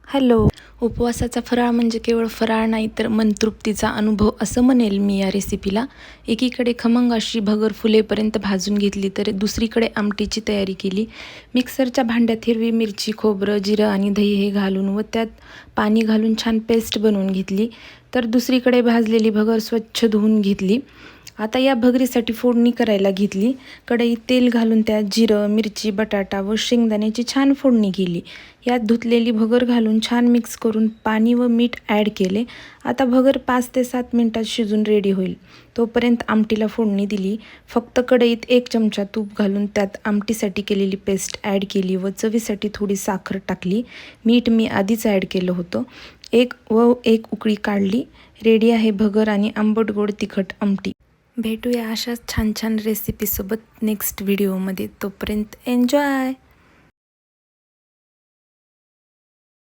Hello. उपवासाचा फराळ म्हणजे केवळ फराळ नाही तर मनतृप्तीचा अनुभव असं म्हणेल मी या रेसिपीला. एकीकडे खमंग अशी भगर फुलेपर्यंत भाजून घेतली तर दुसरीकडे आमटीची तयारी केली. मिक्सरच्या भांड्यात हिरवी मिरची, खोबरं, जिरं आणि दही हे घालून व त्यात पाणी घालून छान पेस्ट बनवून घेतली. तर दुसरीकडे भाजलेली भगर स्वच्छ धुवून घेतली. आता या भगरीसाठी फोडणी करायला घेतली. कढईत तेल घालून त्यात जिरं, मिरची, बटाटा व शेंगदाण्याची छान फोडणी केली. यात धुतलेली भगर घालून छान मिक्स करून पाणी व मीठ ॲड केले. आता भगर 5 ते 7 मिनिटात शिजून रेडी होईल. तोपर्यंत आमटीला फोडणी दिली. फक्त कढईत 1 चमचा तूप घालून त्यात आमटीसाठी केलेली पेस्ट ॲड केली व चवीसाठी थोडी साखर टाकली. मीठ मी आधीच ॲड केलं होतं. एक उकळी काढली. रेडी आहे भगर आणि आंबट गोड तिखट आमटी. भेटूया अशाच छान छान रेसिपीसोबत नेक्स्ट व्हिडिओमध्ये. तोपर्यंत एन्जॉय.